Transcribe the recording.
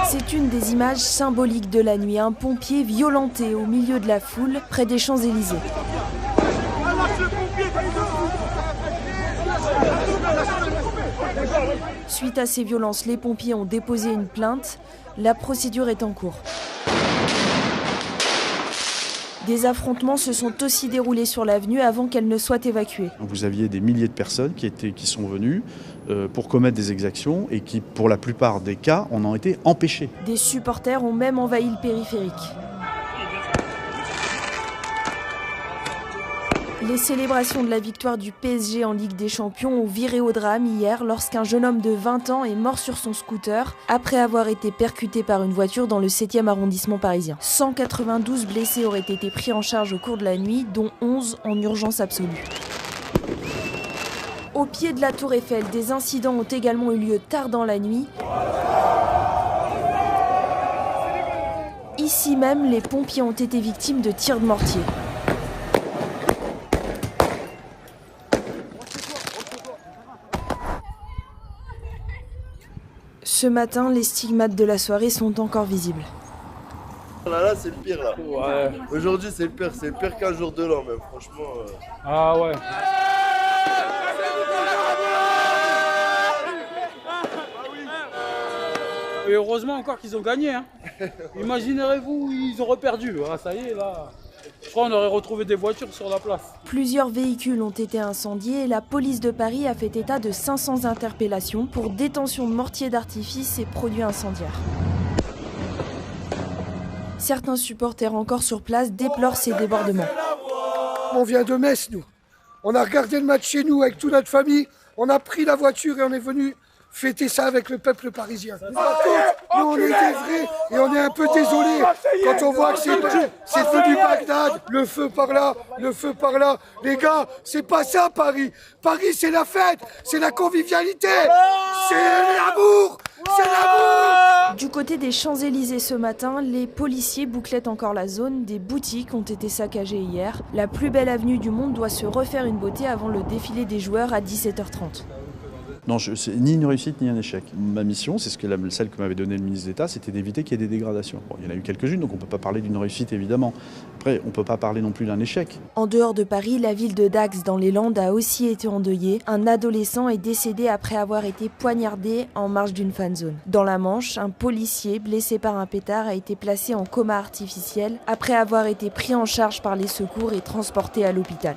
C'est une des images symboliques de la nuit. Un pompier violenté au milieu de la foule près des Champs-Élysées. Suite à ces violences, les pompiers ont déposé une plainte. La procédure est en cours. Des affrontements se sont aussi déroulés sur l'avenue avant qu'elle ne soit évacuée. Vous aviez des milliers de personnes qui sont venues pour commettre des exactions et qui, pour la plupart des cas, en ont été empêchés. Des supporters ont même envahi le périphérique. Les célébrations de la victoire du PSG en Ligue des Champions ont viré au drame hier lorsqu'un jeune homme de 20 ans est mort sur son scooter après avoir été percuté par une voiture dans le 7e arrondissement parisien. 192 blessés auraient été pris en charge au cours de la nuit, dont 11 en urgence absolue. Au pied de la Tour Eiffel, des incidents ont également eu lieu tard dans la nuit. Ici même, les pompiers ont été victimes de tirs de mortier. Ce matin, les stigmates de la soirée sont encore visibles. Là, c'est le pire, là. Ouais. Aujourd'hui, c'est le pire qu'un jour de l'an, même, franchement. Ah ouais. Et heureusement encore qu'ils ont gagné. Hein. Imaginerez-vous, ils auraient perdu. Ah, ça y est, là. Je crois qu'on aurait retrouvé des voitures sur la place. Plusieurs véhicules ont été incendiés et la police de Paris a fait état de 500 interpellations pour détention de mortiers d'artifice et produits incendiaires. Certains supporters encore sur place déplorent ces débordements. On vient de Metz, nous. On a regardé le match chez nous avec toute notre famille. On a pris la voiture et on est venu fêter ça avec le peuple parisien. Nous, on est des vrais et on est un peu désolés quand on voit que c'est devenu Bagdad. Le feu par là, le feu par là. Les gars, c'est pas ça Paris. Paris, c'est la fête, c'est la convivialité, c'est l'amour, c'est l'amour. Du côté des Champs-Élysées ce matin, les policiers bouclaient encore la zone. Des boutiques ont été saccagées hier. La plus belle avenue du monde doit se refaire une beauté avant le défilé des joueurs à 17h30. Non, c'est ni une réussite ni un échec. Ma mission, c'est celle que m'avait donnée le ministre d'État, c'était d'éviter qu'il y ait des dégradations. Bon, il y en a eu quelques-unes, donc on ne peut pas parler d'une réussite évidemment. Après, on ne peut pas parler non plus d'un échec. En dehors de Paris, la ville de Dax dans les Landes a aussi été endeuillée. Un adolescent est décédé après avoir été poignardé en marge d'une fan zone. Dans la Manche, un policier blessé par un pétard a été placé en coma artificiel après avoir été pris en charge par les secours et transporté à l'hôpital.